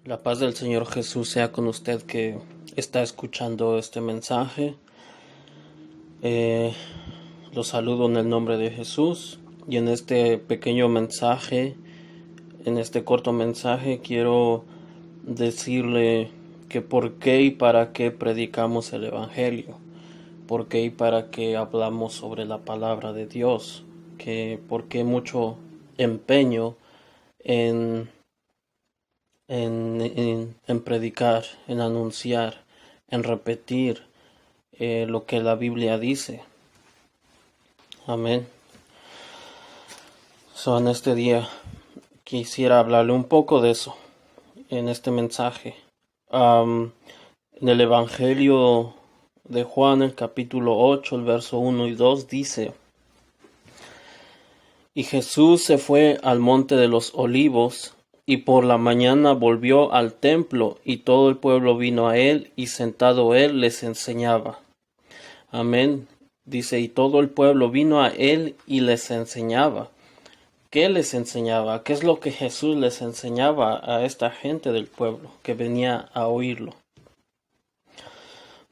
La paz del Señor Jesús sea con usted que está escuchando este mensaje. Eh, Lo saludo en el nombre de Jesús y en este pequeño mensaje, en este corto mensaje, quiero decirle que por qué y para qué predicamos el Evangelio, por qué y para qué hablamos sobre la palabra de Dios, que por qué mucho empeño en en predicar, en anunciar, en repetir lo que la Biblia dice. Amén. En este día quisiera hablarle un poco de eso en este mensaje. En el Evangelio de Juan, el capítulo 8, el verso 1 y 2 dice: Y Jesús se fue al monte de los olivos, y por la mañana volvió al templo, y todo el pueblo vino a él, y sentado él les enseñaba. Amén. Dice, y todo el pueblo vino a él y les enseñaba. ¿Qué les enseñaba? ¿Qué es lo que Jesús les enseñaba a esta gente del pueblo que venía a oírlo?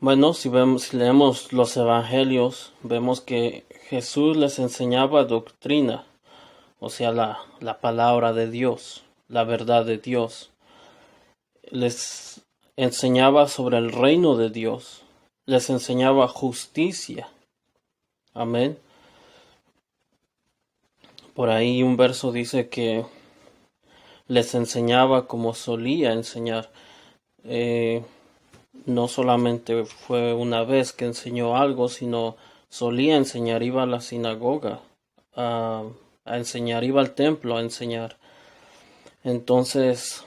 Bueno, si leemos los evangelios, vemos que Jesús les enseñaba doctrina, o sea, la palabra de Dios, la verdad de Dios. Les enseñaba sobre el reino de Dios, les enseñaba justicia. Amén. Por ahí un verso dice que les enseñaba como solía enseñar. No solamente fue una vez que enseñó algo, sino solía enseñar, iba a la sinagoga a enseñar, iba al templo a enseñar. Entonces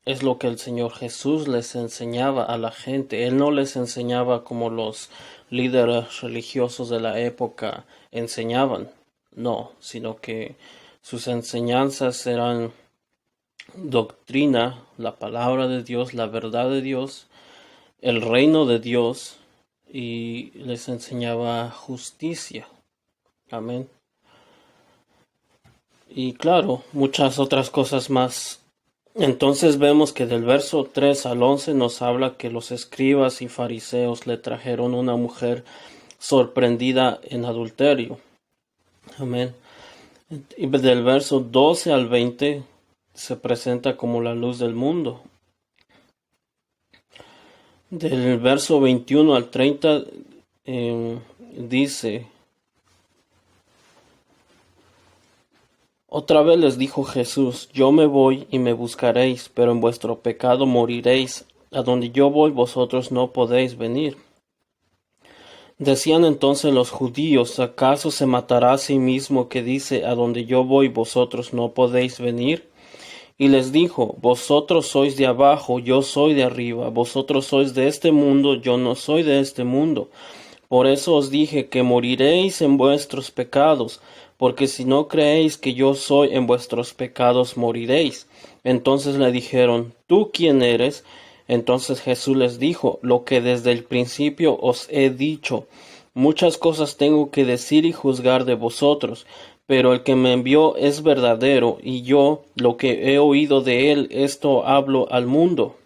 es lo que el Señor Jesús les enseñaba a la gente. Él no les enseñaba como los líderes religiosos de la época enseñaban, no, sino que sus enseñanzas eran doctrina, la palabra de Dios, la verdad de Dios, el reino de Dios, y les enseñaba justicia. Amén. Y claro, muchas otras cosas más. Entonces vemos que del verso 3 al 11 nos habla que los escribas y fariseos le trajeron una mujer sorprendida en adulterio. Amén. Y del verso 12 al 20 se presenta como la luz del mundo. Del verso 21 al 30 dice: Otra vez les dijo Jesús: Yo me voy y me buscaréis, pero en vuestro pecado moriréis. A donde yo voy vosotros no podéis venir. Decían entonces los judíos: ¿Acaso se matará a sí mismo que dice: A donde yo voy vosotros no podéis venir? Y les dijo: Vosotros sois de abajo, yo soy de arriba. Vosotros sois de este mundo, yo no soy de este mundo. Por eso os dije que moriréis en vuestros pecados, porque si no creéis que yo soy, en vuestros pecados moriréis. Entonces le dijeron: ¿Tú quién eres? Entonces Jesús les dijo: Lo que desde el principio os he dicho. Muchas cosas tengo que decir y juzgar de vosotros, pero el que me envió es verdadero, y yo, lo que he oído de él, esto hablo al mundo.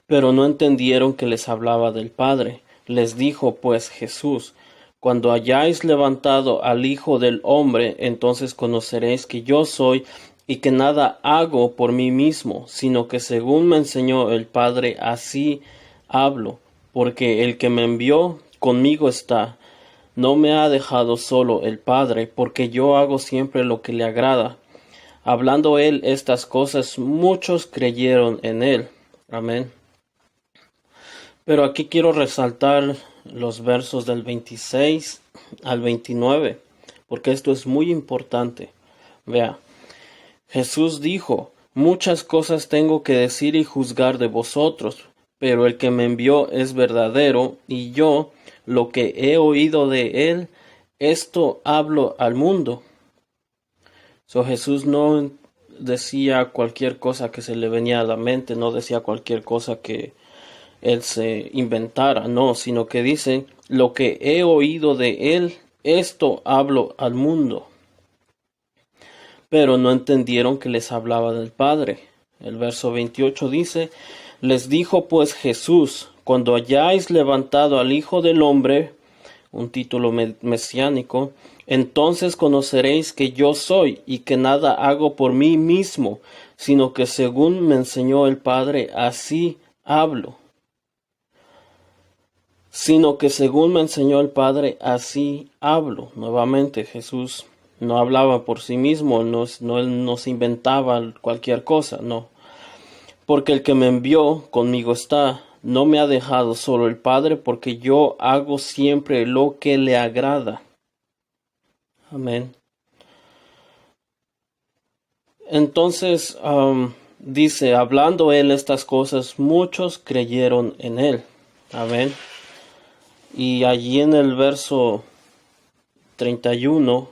Pero no entendieron que les hablaba del Padre. Les dijo pues Jesús: Cuando hayáis levantado al Hijo del Hombre, entonces conoceréis que yo soy, y que nada hago por mí mismo, sino que según me enseñó el Padre, así hablo, porque el que me envió conmigo está. No me ha dejado solo el Padre, porque yo hago siempre lo que le agrada. Hablando él estas cosas, muchos creyeron en él. Amén. Pero aquí quiero resaltar los versos del 26 al 29, porque esto es muy importante. Vea, Jesús dijo: Muchas cosas tengo que decir y juzgar de vosotros, pero el que me envió es verdadero, y yo, lo que he oído de él, esto hablo al mundo. Jesús no decía cualquier cosa que se le venía a la mente, no decía cualquier cosa que él se inventara, no, sino que dice: lo que he oído de él, esto hablo al mundo. Pero no entendieron que les hablaba del Padre. El verso 28 dice: les dijo pues Jesús: cuando hayáis levantado al Hijo del Hombre, un título mesiánico, entonces conoceréis que yo soy, y que nada hago por mí mismo, sino que según me enseñó el Padre, así hablo. Sino que según me enseñó el Padre, así hablo. Nuevamente, Jesús no hablaba por sí mismo, él no se inventaba cualquier cosa, no. Porque el que me envió conmigo está, no me ha dejado solo el Padre, porque yo hago siempre lo que le agrada. Amén. Entonces, dice, hablando él estas cosas, muchos creyeron en él. Amén. Y allí en el verso 31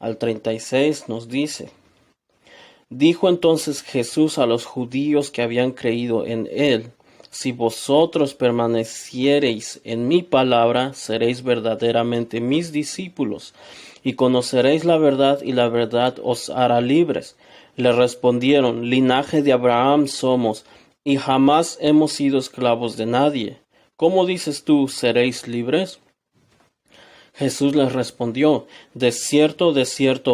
al 36 nos dice: dijo entonces Jesús a los judíos que habían creído en él: si vosotros permaneciereis en mi palabra, seréis verdaderamente mis discípulos, y conoceréis la verdad, y la verdad os hará libres. Le respondieron: linaje de Abraham somos, y jamás hemos sido esclavos de nadie. ¿Cómo dices tú, seréis libres? Jesús les respondió: de cierto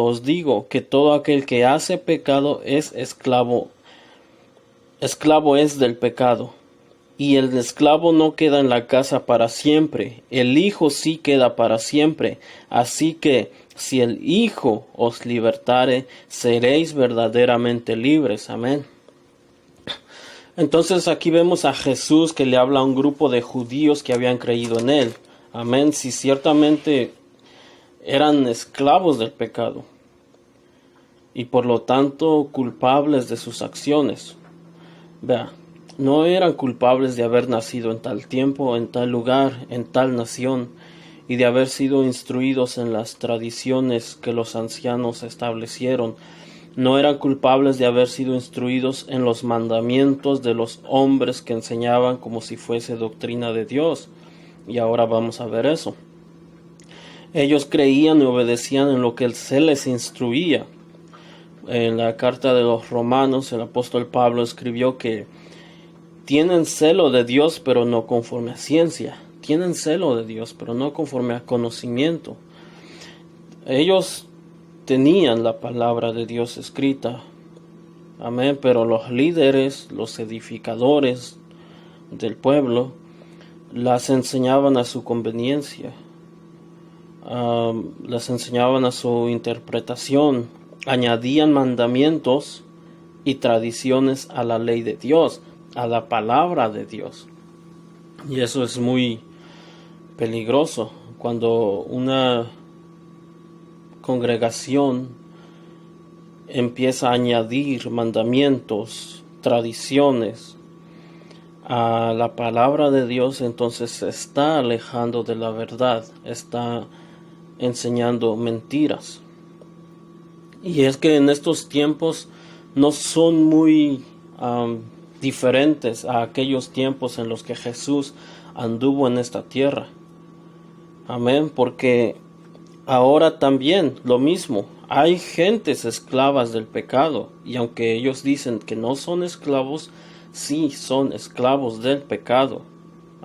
os digo, que todo aquel que hace pecado es esclavo es del pecado. Y el esclavo no queda en la casa para siempre, el Hijo sí queda para siempre. Así que, si el Hijo os libertare, seréis verdaderamente libres. Amén. Entonces aquí vemos a Jesús que le habla a un grupo de judíos que habían creído en él. Amén. Si ciertamente eran esclavos del pecado y por lo tanto culpables de sus acciones. Vea, no eran culpables de haber nacido en tal tiempo, en tal lugar, en tal nación, y de haber sido instruidos en las tradiciones que los ancianos establecieron. No eran culpables de haber sido instruidos en los mandamientos de los hombres que enseñaban como si fuese doctrina de Dios. Y ahora vamos a ver eso. Ellos creían y obedecían en lo que se les instruía. En la carta de los Romanos, el apóstol Pablo escribió que tienen celo de Dios, pero no conforme a ciencia. Tienen celo de Dios, pero no conforme a conocimiento. Ellos tenían la palabra de Dios escrita. Amén. Pero los líderes, los edificadores del pueblo, las enseñaban a su conveniencia. Las enseñaban a su interpretación. Añadían mandamientos y tradiciones a la ley de Dios, a la palabra de Dios. Y eso es muy peligroso cuando una congregación empieza a añadir mandamientos, tradiciones a la palabra de Dios. Entonces se está alejando de la verdad, está enseñando mentiras. Y es que en estos tiempos no son muy diferentes a aquellos tiempos en los que Jesús anduvo en esta tierra. Amén, porque ahora también lo mismo. Hay gentes esclavas del pecado, y aunque ellos dicen que no son esclavos, sí son esclavos del pecado.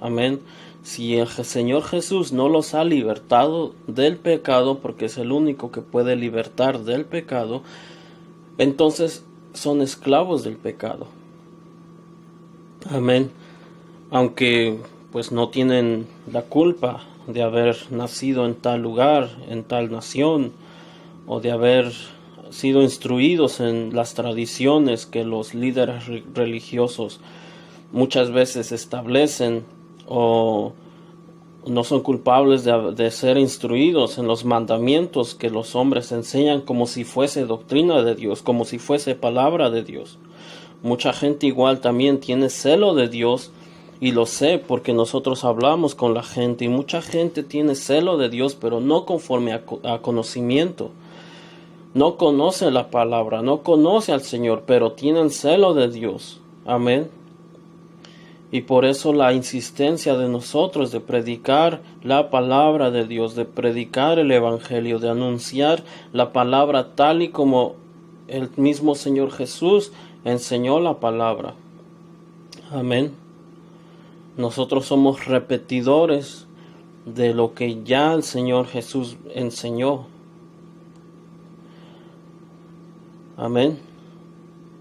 Amén. Si el Señor Jesús no los ha libertado del pecado, porque es el único que puede libertar del pecado, entonces son esclavos del pecado. Amén. Aunque pues no tienen la culpa de haber nacido en tal lugar, en tal nación, o de haber sido instruidos en las tradiciones que los líderes religiosos muchas veces establecen, o no son culpables de ser instruidos en los mandamientos que los hombres enseñan como si fuese doctrina de Dios, como si fuese palabra de Dios. Mucha gente igual también tiene celo de Dios, y lo sé porque nosotros hablamos con la gente, y mucha gente tiene celo de Dios, pero no conforme a conocimiento. No conoce la palabra, no conoce al Señor, pero tienen celo de Dios. Amén. Y por eso la insistencia de nosotros de predicar la palabra de Dios, de predicar el Evangelio, de anunciar la palabra tal y como el mismo Señor Jesús enseñó la palabra. Amén. Nosotros somos repetidores de lo que ya el Señor Jesús enseñó. Amén.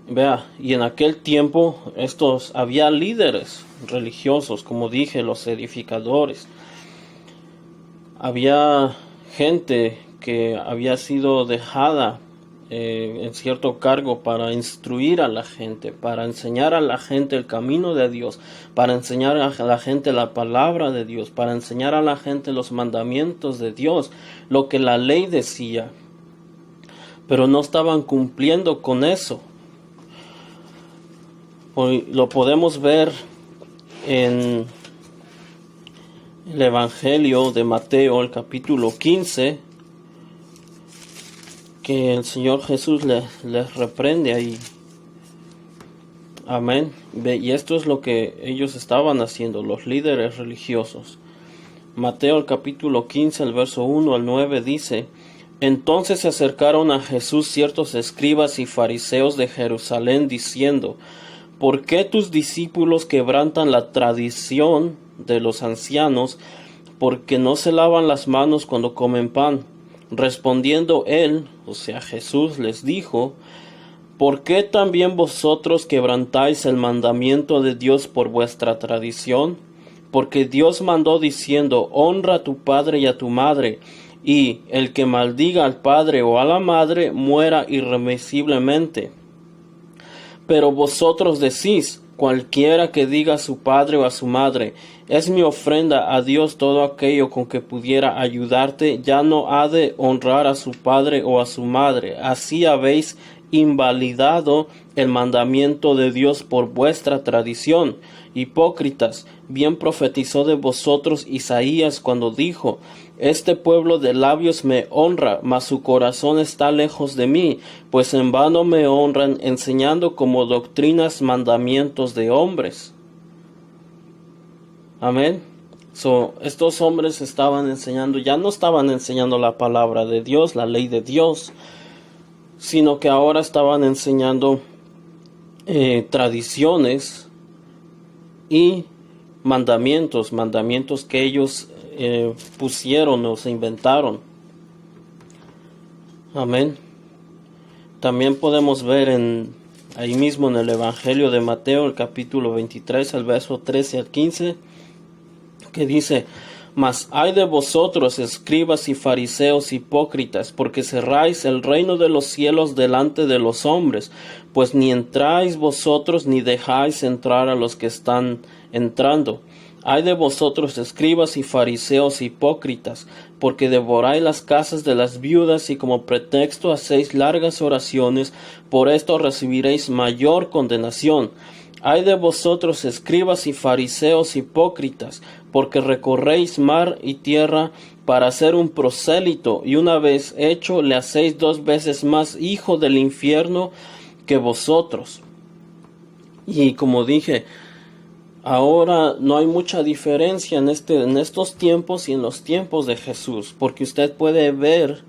Vea, y en aquel tiempo había líderes religiosos, como dije, los edificadores. Había gente que había sido dejada en cierto cargo para instruir a la gente, para enseñar a la gente el camino de Dios, para enseñar a la gente la palabra de Dios, para enseñar a la gente los mandamientos de Dios, lo que la ley decía. Pero no estaban cumpliendo con eso. Hoy lo podemos ver en el Evangelio de Mateo, el capítulo 15, que el Señor Jesús les reprende ahí. Amén. Y esto es lo que ellos estaban haciendo, los líderes religiosos. Mateo, el capítulo 15, el verso 1 al 9 dice: Entonces se acercaron a Jesús ciertos escribas y fariseos de Jerusalén, diciendo: ¿Por qué tus discípulos quebrantan la tradición de los ancianos, porque no se lavan las manos cuando comen pan? Respondiendo él, o sea Jesús, les dijo: ¿Por qué también vosotros quebrantáis el mandamiento de Dios por vuestra tradición? Porque Dios mandó diciendo: Honra a tu padre y a tu madre, y el que maldiga al padre o a la madre muera irremisiblemente. Pero vosotros decís: cualquiera que diga a su padre o a su madre, es mi ofrenda a Dios todo aquello con que pudiera ayudarte, ya no ha de honrar a su padre o a su madre. Así habéis invalidado el mandamiento de Dios por vuestra tradición. Hipócritas, bien profetizó de vosotros Isaías cuando dijo: Este pueblo de labios me honra, mas su corazón está lejos de mí, pues en vano me honran, enseñando como doctrinas mandamientos de hombres. Amén. Estos hombres estaban enseñando, ya no estaban enseñando la palabra de Dios, la ley de Dios, sino que ahora estaban enseñando tradiciones y mandamientos que ellos pusieron o se inventaron. Amén. También podemos ver ahí mismo en el Evangelio de Mateo, el capítulo 23, el verso 13 al 15, que dice: Mas ay de vosotros, escribas y fariseos hipócritas, porque cerráis el reino de los cielos delante de los hombres, pues ni entráis vosotros ni dejáis entrar a los que están entrando. Ay de vosotros, escribas y fariseos hipócritas, porque devoráis las casas de las viudas y como pretexto hacéis largas oraciones, por esto recibiréis mayor condenación. Ay de vosotros, escribas y fariseos hipócritas, porque recorréis mar y tierra para hacer un prosélito, y una vez hecho le hacéis 2 veces más hijo del infierno que vosotros. Y como dije, ahora no hay mucha diferencia en estos tiempos y en los tiempos de Jesús, porque usted puede ver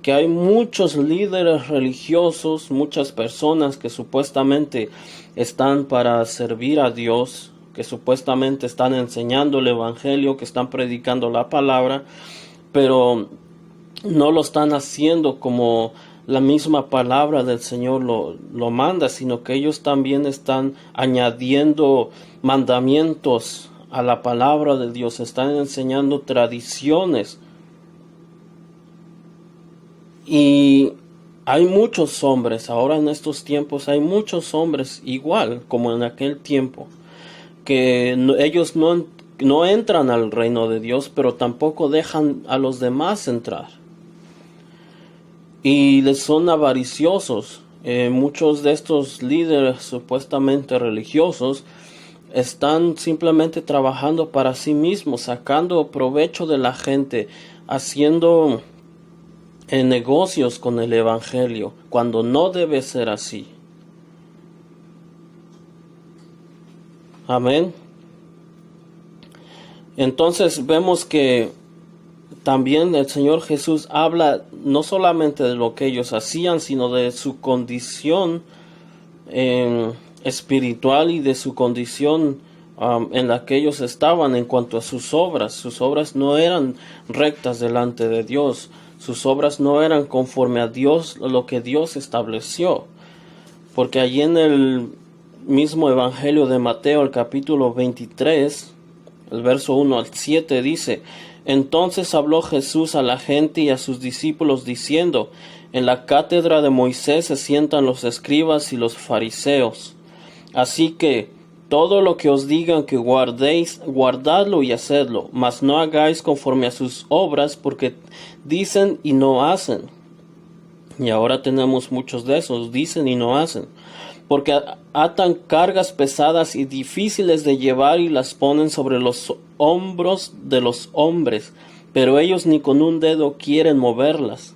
que hay muchos líderes religiosos, muchas personas que supuestamente están para servir a Dios, que supuestamente están enseñando el Evangelio, que están predicando la palabra, pero no lo están haciendo como la misma palabra del Señor lo manda, sino que ellos también están añadiendo mandamientos a la palabra de Dios, están enseñando tradiciones. Y hay muchos hombres, ahora en estos tiempos hay muchos hombres igual como en aquel tiempo, que ellos no entran al reino de Dios, pero tampoco dejan a los demás entrar. Y son avariciosos. Muchos de estos líderes supuestamente religiosos están simplemente trabajando para sí mismos, sacando provecho de la gente, haciendo negocios con el Evangelio, cuando no debe ser así. Amén. Entonces vemos que también el Señor Jesús habla no solamente de lo que ellos hacían, sino de su condición espiritual y de su condición en la que ellos estaban en cuanto a sus obras. Sus obras no eran rectas delante de Dios. Sus obras no eran conforme a Dios, lo que Dios estableció. Porque allí en el mismo Evangelio de Mateo, el capítulo 23, el verso 1 al 7 dice: Entonces habló Jesús a la gente y a sus discípulos diciendo: En la cátedra de Moisés se sientan los escribas y los fariseos. Así que todo lo que os digan que guardéis, guardadlo y hacedlo, mas no hagáis conforme a sus obras, porque dicen y no hacen. Y ahora tenemos muchos de esos, dicen y no hacen. Porque atan cargas pesadas y difíciles de llevar y las ponen sobre los hombros de los hombres, pero ellos ni con un dedo quieren moverlas.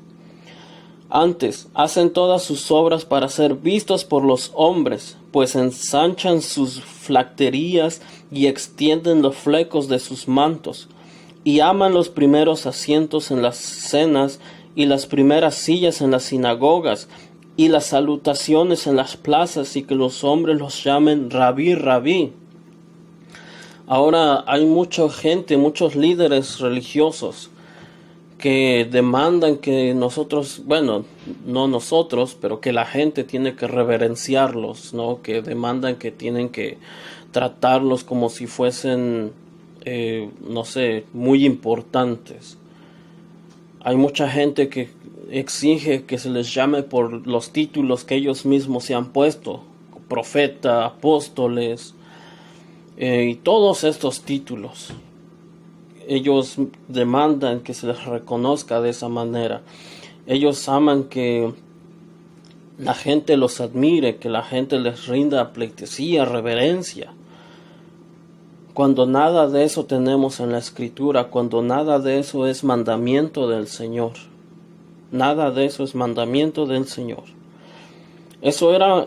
Antes, hacen todas sus obras para ser vistos por los hombres, pues ensanchan sus flacterías y extienden los flecos de sus mantos, y aman los primeros asientos en las cenas y las primeras sillas en las sinagogas, y las salutaciones en las plazas, y que los hombres los llamen rabí, rabí. Ahora hay mucha gente, muchos líderes religiosos que demandan que nosotros, bueno, no nosotros, pero que la gente tiene que reverenciarlos, ¿no? Que demandan que tienen que tratarlos como si fuesen, no sé, muy importantes. Hay mucha gente que exige que se les llame por los títulos que ellos mismos se han puesto: profeta, apóstoles, y todos estos títulos. Ellos demandan que se les reconozca de esa manera. Ellos aman que la gente los admire, que la gente les rinda pleitesía, reverencia. Cuando nada de eso tenemos en la Escritura, cuando nada de eso es mandamiento del Señor. Nada de eso es mandamiento del Señor. Eso era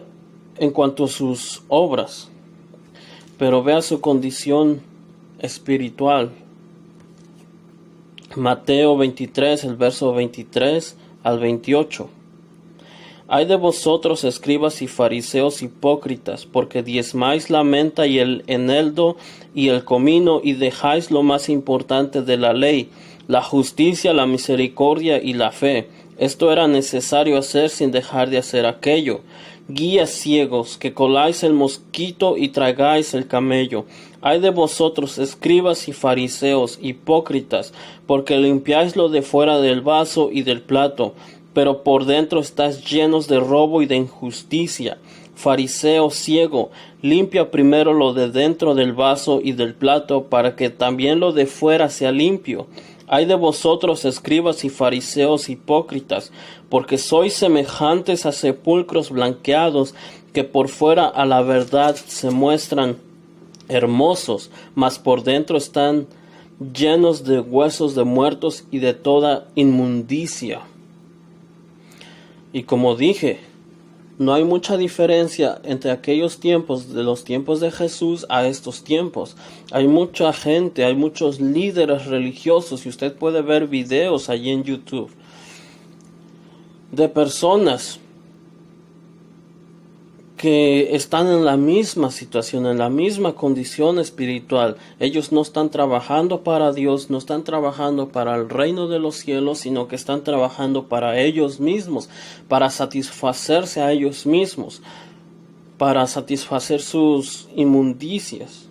en cuanto a sus obras. Pero vea su condición espiritual. Mateo 23, el verso 23 al 28. Ay de vosotros, escribas y fariseos hipócritas, porque diezmáis la menta y el eneldo y el comino, y dejáis lo más importante de la ley, la justicia, la misericordia y la fe. Esto era necesario hacer sin dejar de hacer aquello. Guías ciegos, que coláis el mosquito y tragáis el camello. Ay de vosotros, escribas y fariseos, hipócritas, porque limpiáis lo de fuera del vaso y del plato, pero por dentro estáis llenos de robo y de injusticia. Fariseo ciego, limpia primero lo de dentro del vaso y del plato, para que también lo de fuera sea limpio. Ay de vosotros, escribas y fariseos hipócritas, porque sois semejantes a sepulcros blanqueados, que por fuera a la verdad se muestran hermosos, mas por dentro están llenos de huesos de muertos y de toda inmundicia. Y como dije, no hay mucha diferencia entre aquellos tiempos, de los tiempos de Jesús, a estos tiempos. Hay mucha gente, hay muchos líderes religiosos, y usted puede ver videos allí en YouTube de personas que están en la misma situación, en la misma condición espiritual. Ellos no están trabajando para Dios, no están trabajando para el reino de los cielos, sino que están trabajando para ellos mismos, para satisfacerse a ellos mismos, para satisfacer sus inmundicias.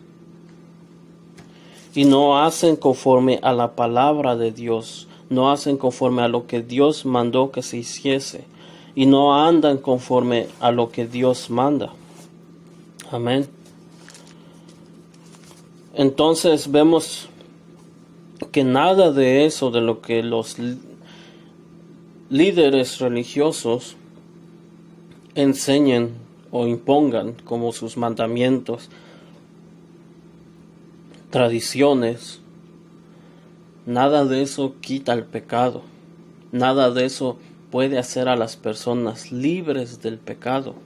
Y no hacen conforme a la palabra de Dios, no hacen conforme a lo que Dios mandó que se hiciese, y no andan conforme a lo que Dios manda. Amén. Entonces vemos que nada de eso, de lo que los líderes religiosos enseñen o impongan como sus mandamientos, tradiciones, nada de eso quita el pecado. Nada de eso puede hacer a las personas libres del pecado.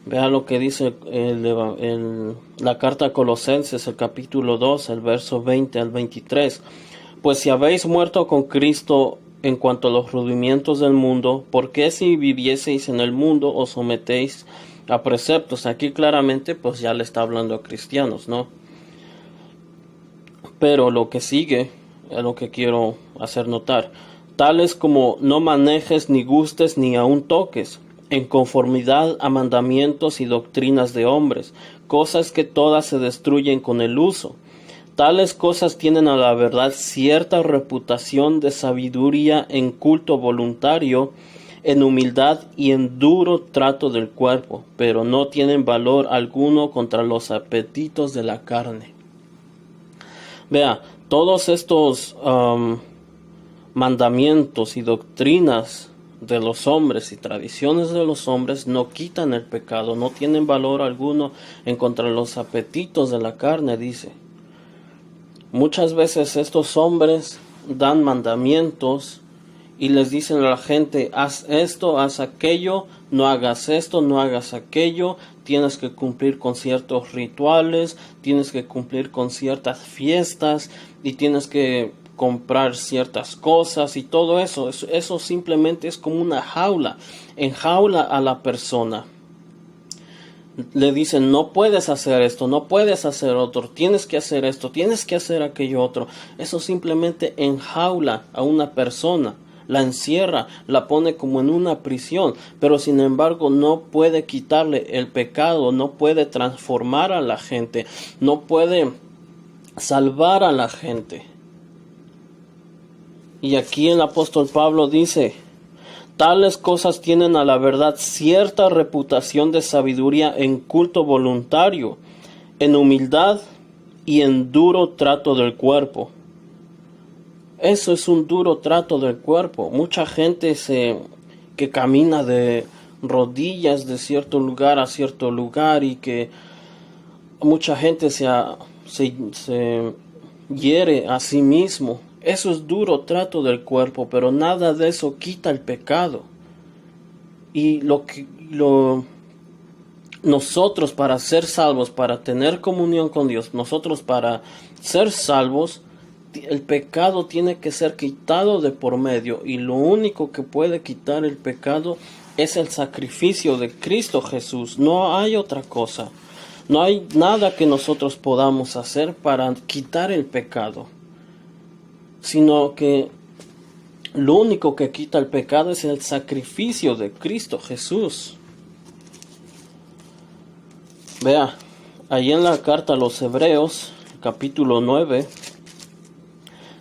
Vea lo que dice en la carta a Colosenses, el capítulo 2, el verso 20 al 23. Pues si habéis muerto con Cristo en cuanto a los rudimientos del mundo, ¿por qué si vivieseis en el mundo os sometéis a preceptos. Aquí claramente pues ya le está hablando a cristianos, ¿no? Pero lo que sigue es lo que quiero hacer notar. Tales como no manejes, ni gustes, ni aun toques, en conformidad a mandamientos y doctrinas de hombres, cosas que todas se destruyen con el uso. Tales cosas tienen a la verdad cierta reputación de sabiduría en culto voluntario, en humildad y en duro trato del cuerpo, pero no tienen valor alguno contra los apetitos de la carne. Vea, todos estos mandamientos y doctrinas de los hombres y tradiciones de los hombres no quitan el pecado, no tienen valor alguno en contra de los apetitos de la carne, dice. Muchas veces estos hombres dan mandamientos y les dicen a la gente, haz esto, haz aquello, no hagas esto, no hagas aquello, tienes que cumplir con ciertos rituales, tienes que cumplir con ciertas fiestas y tienes que comprar ciertas cosas y todo eso. Eso simplemente es como una jaula, enjaula a la persona. Le dicen, no puedes hacer esto, no puedes hacer otro, tienes que hacer esto, tienes que hacer aquello otro. Eso simplemente enjaula a una persona, la encierra, la pone como en una prisión, pero sin embargo no puede quitarle el pecado, no puede transformar a la gente, no puede salvar a la gente. Y aquí el apóstol Pablo dice, tales cosas tienen a la verdad cierta reputación de sabiduría en culto voluntario, en humildad y en duro trato del cuerpo. Eso es un duro trato del cuerpo. Mucha gente que camina de rodillas de cierto lugar a cierto lugar y que mucha gente se hiere a sí mismo. Eso es duro trato del cuerpo, pero nada de eso quita el pecado. Y nosotros para ser salvos, para tener comunión con Dios, nosotros para ser salvos, el pecado tiene que ser quitado de por medio. Y lo único que puede quitar el pecado es el sacrificio de Cristo Jesús. No hay otra cosa. No hay nada que nosotros podamos hacer para quitar el pecado, sino que lo único que quita el pecado es el sacrificio de Cristo Jesús. Vea, ahí en la carta a los Hebreos, capítulo 9,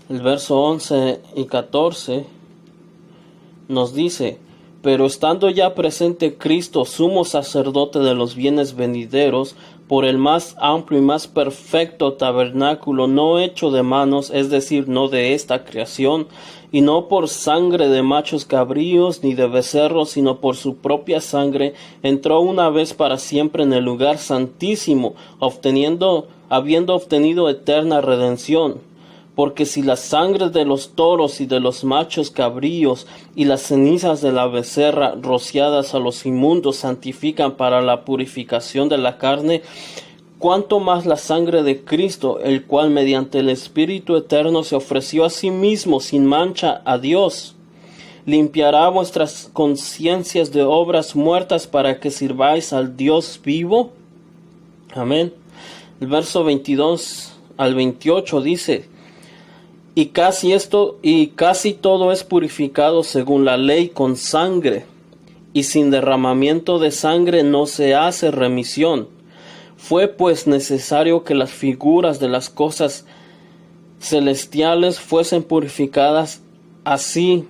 el verso 11 y 14, nos dice, pero estando ya presente Cristo, sumo sacerdote de los bienes venideros, por el más amplio y más perfecto tabernáculo, no hecho de manos, es decir, no de esta creación, y no por sangre de machos cabríos ni de becerros, sino por su propia sangre, entró una vez para siempre en el lugar santísimo, habiendo obtenido eterna redención. Porque si la sangre de los toros y de los machos cabríos y las cenizas de la becerra rociadas a los inmundos santifican para la purificación de la carne, cuánto más la sangre de Cristo, el cual mediante el Espíritu eterno se ofreció a sí mismo sin mancha a Dios, limpiará vuestras conciencias de obras muertas para que sirváis al Dios vivo. Amén. El verso 22 al 28 dice, y casi todo es purificado según la ley con sangre, y sin derramamiento de sangre no se hace remisión. Fue pues necesario que las figuras de las cosas celestiales fuesen purificadas así,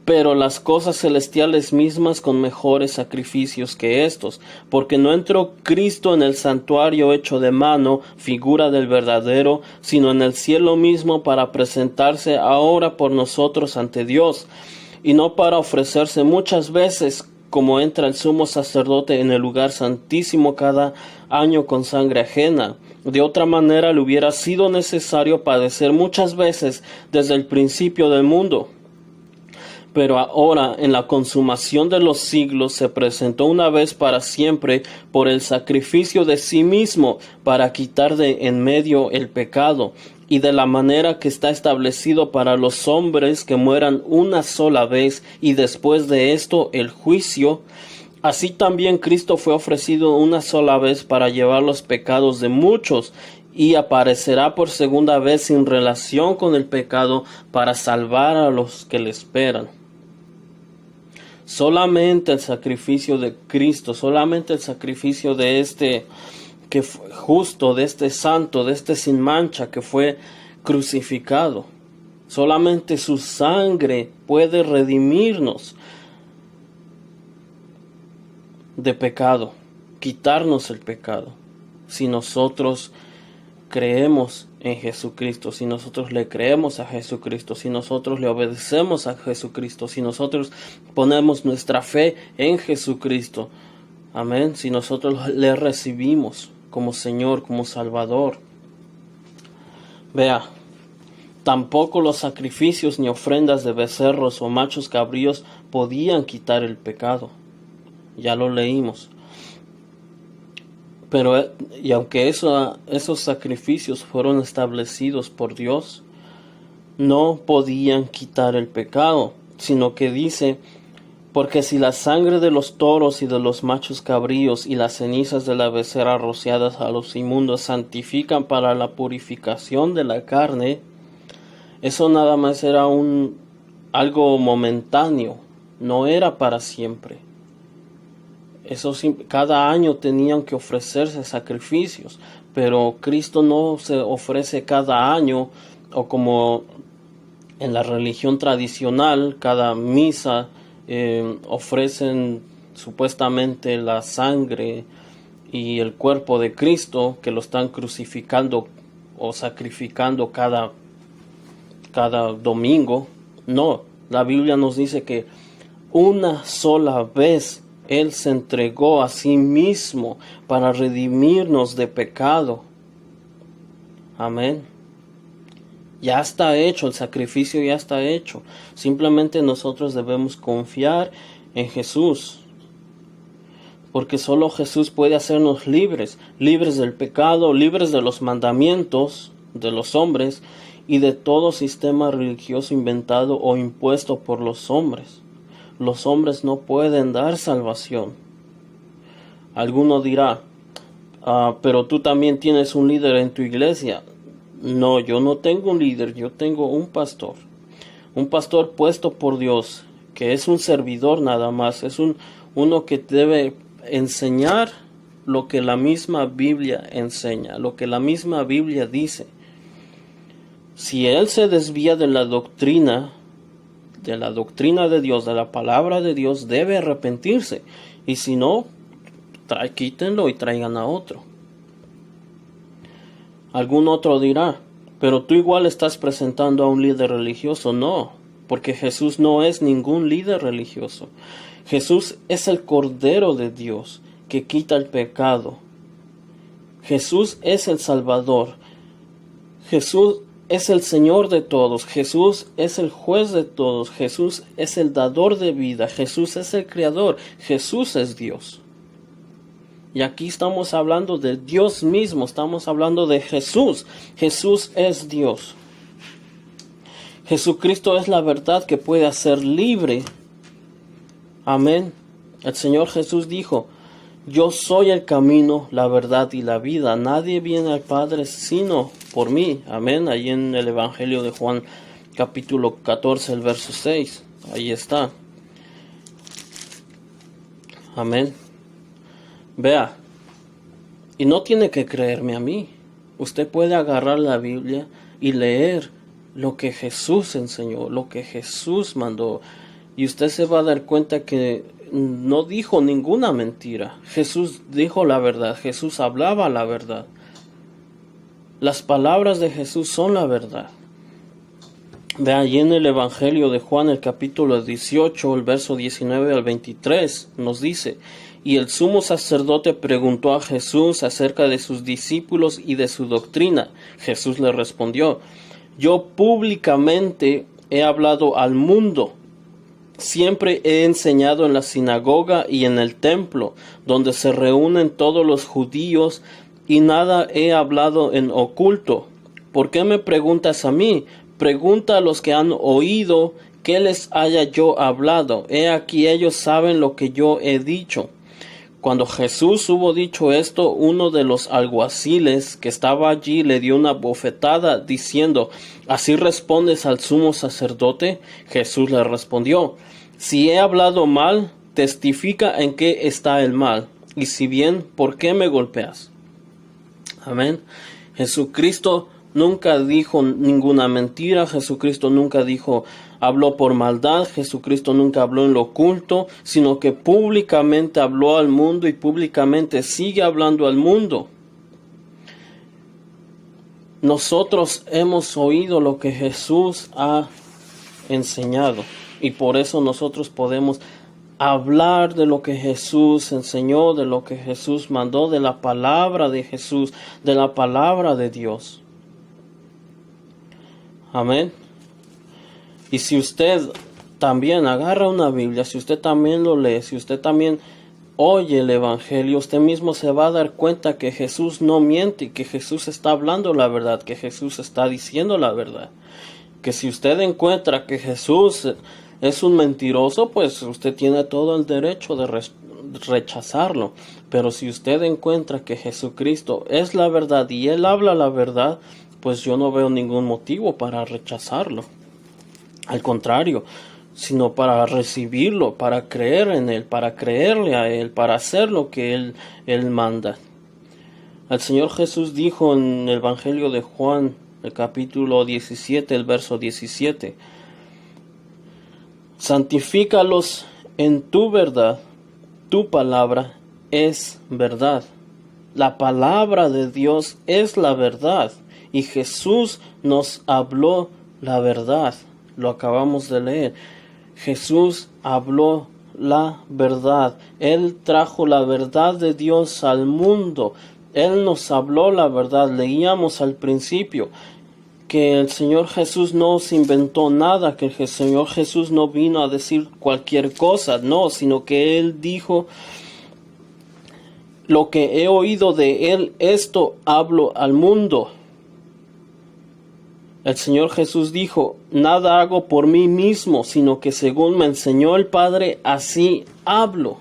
pero las cosas celestiales mismas con mejores sacrificios que estos, porque no entró Cristo en el santuario hecho de mano, figura del verdadero, sino en el cielo mismo para presentarse ahora por nosotros ante Dios, y no para ofrecerse muchas veces, como entra el sumo sacerdote en el lugar santísimo cada año con sangre ajena. De otra manera le hubiera sido necesario padecer muchas veces desde el principio del mundo. Pero ahora, en la consumación de los siglos, se presentó una vez para siempre por el sacrificio de sí mismo para quitar de en medio el pecado, y de la manera que está establecido para los hombres que mueran una sola vez, y después de esto el juicio, Así también Cristo fue ofrecido una sola vez para llevar los pecados de muchos, y aparecerá por segunda vez sin relación con el pecado para salvar a los que le esperan. Solamente el sacrificio de Cristo, solamente el sacrificio de este que fue justo, de este santo, de este sin mancha que fue crucificado. Solamente su sangre puede redimirnos de pecado, quitarnos el pecado. Si nosotros creemos en Jesucristo, si nosotros le creemos a Jesucristo, si nosotros le obedecemos a Jesucristo, si nosotros ponemos nuestra fe en Jesucristo, amén, si nosotros le recibimos como Señor, como Salvador. Vea, tampoco los sacrificios ni ofrendas de becerros o machos cabríos podían quitar el pecado. Ya lo leímos. Pero, y aunque esos sacrificios fueron establecidos por Dios, no podían quitar el pecado, sino que dice, porque si la sangre de los toros y de los machos cabríos y las cenizas de la becerra rociadas a los inmundos santifican para la purificación de la carne, eso nada más era algo momentáneo, no era para siempre. Cada año tenían que ofrecerse sacrificios, pero Cristo no se ofrece cada año, o como en la religión tradicional, cada misa ofrecen supuestamente la sangre y el cuerpo de Cristo, que lo están crucificando o sacrificando cada domingo. No, la Biblia nos dice que una sola vez Él se entregó a sí mismo para redimirnos de pecado. Amén. Ya está hecho, el sacrificio ya está hecho. Simplemente nosotros debemos confiar en Jesús. Porque solo Jesús puede hacernos libres, libres del pecado, libres de los mandamientos de los hombres y de todo sistema religioso inventado o impuesto por los hombres. Los hombres no pueden dar salvación. Alguno dirá, pero tú también tienes un líder en tu iglesia. No, yo no tengo un líder, yo tengo un pastor. Un pastor puesto por Dios, que es un servidor nada más. Es uno que debe enseñar lo que la misma Biblia enseña, lo que la misma Biblia dice. Si él se desvía de la doctrina de Dios, de la palabra de Dios, debe arrepentirse. Y si no, quítenlo y traigan a otro. Algún otro dirá, pero tú igual estás presentando a un líder religioso. No, porque Jesús no es ningún líder religioso. Jesús es el Cordero de Dios que quita el pecado. Jesús es el Salvador. Jesús es el Señor de todos. Jesús es el juez de todos. Jesús es el dador de vida. Jesús es el creador. Jesús es Dios. Y aquí estamos hablando de Dios mismo. Estamos hablando de Jesús. Jesús es Dios. Jesucristo es la verdad que puede hacer libre. Amén. El Señor Jesús dijo, yo soy el camino, la verdad y la vida. Nadie viene al Padre sino por mí. Amén. Ahí en el Evangelio de Juan, capítulo 14, el verso 6. Ahí está. Amén. Vea. Y no tiene que creerme a mí. Usted puede agarrar la Biblia y leer lo que Jesús enseñó, lo que Jesús mandó. Y usted se va a dar cuenta que no dijo ninguna mentira. Jesús dijo la verdad. Jesús hablaba la verdad. Las palabras de Jesús son la verdad. Ve allí en el Evangelio de Juan, el capítulo 18, el verso 19 al 23, nos dice, y el sumo sacerdote preguntó a Jesús acerca de sus discípulos y de su doctrina. Jesús le respondió, yo públicamente he hablado al mundo. Siempre he enseñado en la sinagoga y en el templo, donde se reúnen todos los judíos, y nada he hablado en oculto. ¿Por qué me preguntas a mí? Pregunta a los que han oído ¿qué les haya yo hablado? He aquí ellos saben lo que yo he dicho. Cuando Jesús hubo dicho esto, uno de los alguaciles que estaba allí le dio una bofetada, diciendo, ¿así respondes al sumo sacerdote? Jesús le respondió, si he hablado mal, testifica en qué está el mal, y si bien, ¿por qué me golpeas? Amén. Jesucristo nunca dijo ninguna mentira, Jesucristo nunca habló por maldad, Jesucristo nunca habló en lo oculto, sino que públicamente habló al mundo y públicamente sigue hablando al mundo. Nosotros hemos oído lo que Jesús ha enseñado y por eso nosotros podemos hablar de lo que Jesús enseñó, de lo que Jesús mandó, de la palabra de Jesús, de la palabra de Dios. Amén. Y si usted también agarra una Biblia, si usted también lo lee, si usted también oye el Evangelio, usted mismo se va a dar cuenta que Jesús no miente y que Jesús está hablando la verdad, que Jesús está diciendo la verdad. Que si usted encuentra que Jesús es un mentiroso, pues usted tiene todo el derecho de rechazarlo. Pero si usted encuentra que Jesucristo es la verdad y Él habla la verdad, pues yo no veo ningún motivo para rechazarlo. Al contrario, sino para recibirlo, para creer en Él, para creerle a Él, para hacer lo que Él manda. El Señor Jesús dijo en el Evangelio de Juan, el capítulo 17, el verso 17, santifícalos en tu verdad, tu palabra es verdad. La palabra de Dios es la verdad y Jesús nos habló la verdad. Lo acabamos de leer. Jesús habló la verdad. Él trajo la verdad de Dios al mundo. Él nos habló la verdad. Leíamos al principio que el Señor Jesús no se inventó nada, que el Señor Jesús no vino a decir cualquier cosa, no, sino que Él dijo, lo que he oído de Él, esto hablo al mundo. El Señor Jesús dijo, nada hago por mí mismo, sino que según me enseñó el Padre, así hablo.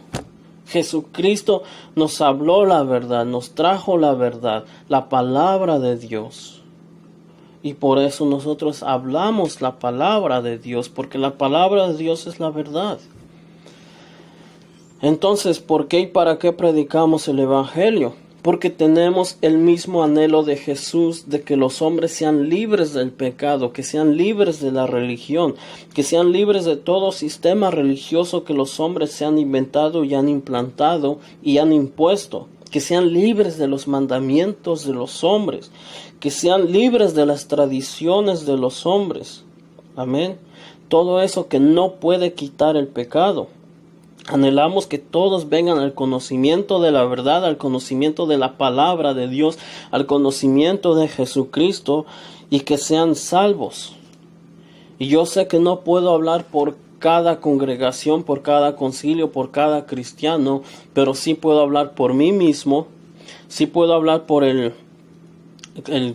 Jesucristo nos habló la verdad, nos trajo la verdad, la palabra de Dios. Y por eso nosotros hablamos la palabra de Dios, porque la palabra de Dios es la verdad. Entonces, ¿por qué y para qué predicamos el Evangelio? Porque tenemos el mismo anhelo de Jesús de que los hombres sean libres del pecado, que sean libres de la religión, que sean libres de todo sistema religioso que los hombres se han inventado y han implantado y han impuesto, que sean libres de los mandamientos de los hombres, que sean libres de las tradiciones de los hombres. Amén. Todo eso que no puede quitar el pecado. Anhelamos que todos vengan al conocimiento de la verdad, al conocimiento de la palabra de Dios, al conocimiento de Jesucristo y que sean salvos. Y yo sé que no puedo hablar por cada congregación, por cada concilio, por cada cristiano, pero sí puedo hablar por mí mismo, sí puedo hablar por el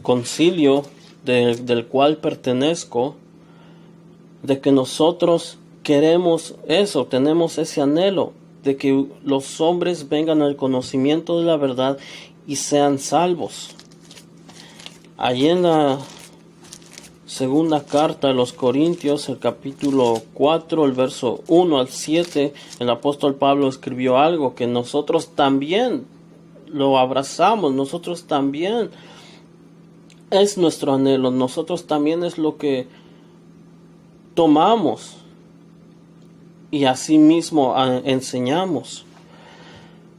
concilio del cual pertenezco, de que nosotros queremos eso, tenemos ese anhelo de que los hombres vengan al conocimiento de la verdad y sean salvos. Allí en la segunda carta a los Corintios, el capítulo 4, el verso 1 al 7, el apóstol Pablo escribió algo que nosotros también lo abrazamos, nosotros también es nuestro anhelo, nosotros también es lo que tomamos y asimismo enseñamos.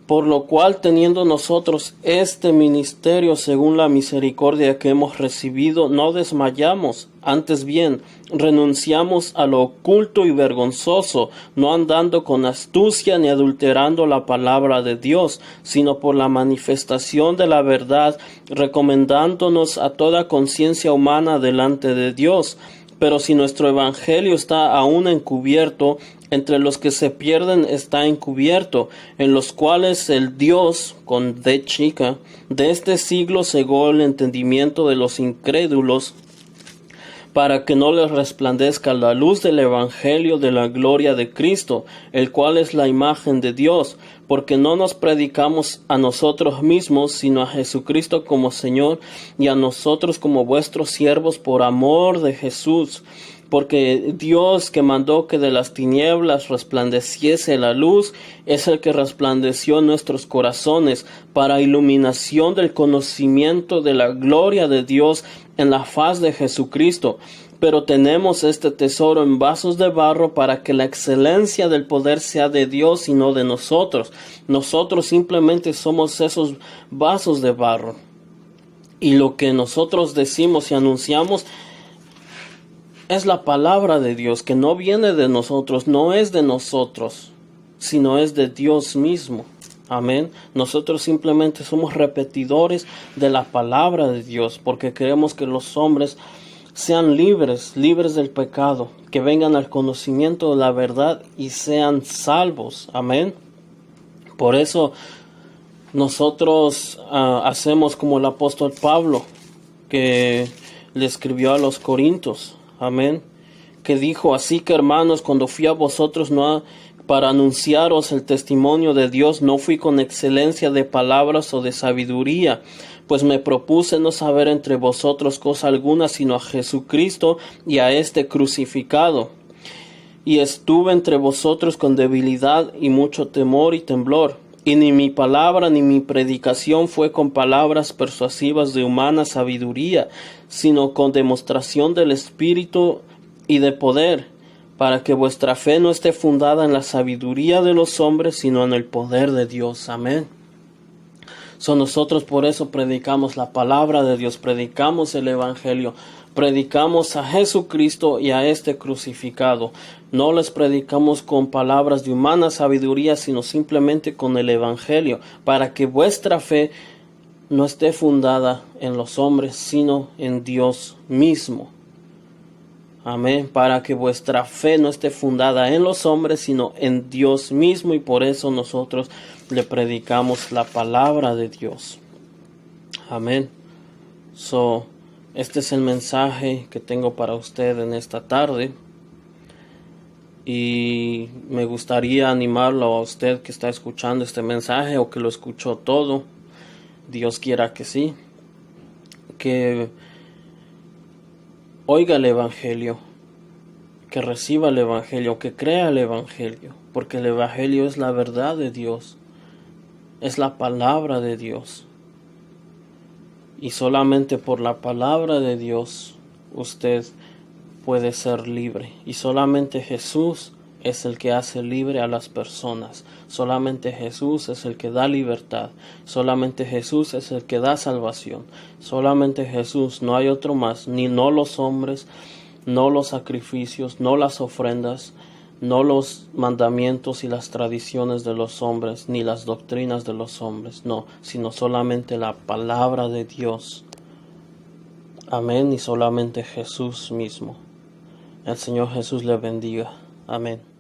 Por lo cual, teniendo nosotros este ministerio según la misericordia que hemos recibido, no desmayamos, antes bien, renunciamos a lo oculto y vergonzoso, no andando con astucia ni adulterando la palabra de Dios, sino por la manifestación de la verdad, recomendándonos a toda conciencia humana delante de Dios. Pero si nuestro evangelio está aún encubierto, entre los que se pierden está encubierto, en los cuales el Dios, con D chica, de este siglo cegó el entendimiento de los incrédulos, para que no les resplandezca la luz del Evangelio de la gloria de Cristo, el cual es la imagen de Dios, porque no nos predicamos a nosotros mismos, sino a Jesucristo como Señor, y a nosotros como vuestros siervos por amor de Jesús. Porque Dios, que mandó que de las tinieblas resplandeciese la luz, es el que resplandeció en nuestros corazones para iluminación del conocimiento de la gloria de Dios en la faz de Jesucristo. Pero tenemos este tesoro en vasos de barro para que la excelencia del poder sea de Dios y no de nosotros. Nosotros simplemente somos esos vasos de barro. Y lo que nosotros decimos y anunciamos es la palabra de Dios, que no viene de nosotros, no es de nosotros, sino es de Dios mismo. Amén. Nosotros simplemente somos repetidores de la palabra de Dios, porque queremos que los hombres sean libres del pecado, que vengan al conocimiento de la verdad y sean salvos. Amén. Por eso nosotros hacemos como el apóstol Pablo, que le escribió a los Corintios. Amén. Que dijo: así que, hermanos, cuando fui a vosotros para anunciaros el testimonio de Dios, no fui con excelencia de palabras o de sabiduría, pues me propuse no saber entre vosotros cosa alguna, sino a Jesucristo y a este crucificado. Y estuve entre vosotros con debilidad y mucho temor y temblor. Y ni mi palabra ni mi predicación fue con palabras persuasivas de humana sabiduría, sino con demostración del Espíritu y de poder, para que vuestra fe no esté fundada en la sabiduría de los hombres, sino en el poder de Dios. Amén. Nosotros por eso predicamos la palabra de Dios, predicamos el Evangelio, predicamos a Jesucristo y a este crucificado. No les predicamos con palabras de humana sabiduría, sino simplemente con el Evangelio, para que vuestra fe no esté fundada en los hombres, sino en Dios mismo. Amén. Para que vuestra fe no esté fundada en los hombres, sino en Dios mismo. Y por eso nosotros le predicamos la palabra de Dios. Amén. Este es el mensaje que tengo para usted en esta tarde. Y me gustaría animarlo a usted que está escuchando este mensaje o que lo escuchó todo. Dios quiera que sí. Que oiga el Evangelio, que reciba el Evangelio, que crea el Evangelio, porque el Evangelio es la verdad de Dios, es la palabra de Dios. Y solamente por la palabra de Dios usted puede ser libre. Y solamente Jesús es el que hace libre a las personas. Solamente Jesús es el que da libertad. Solamente Jesús es el que da salvación. Solamente Jesús, no hay otro más. No los hombres, no los sacrificios, no las ofrendas, no los mandamientos y las tradiciones de los hombres, ni las doctrinas de los hombres. No, sino solamente la palabra de Dios. Amén. Y solamente Jesús mismo. El Señor Jesús le bendiga. Amén.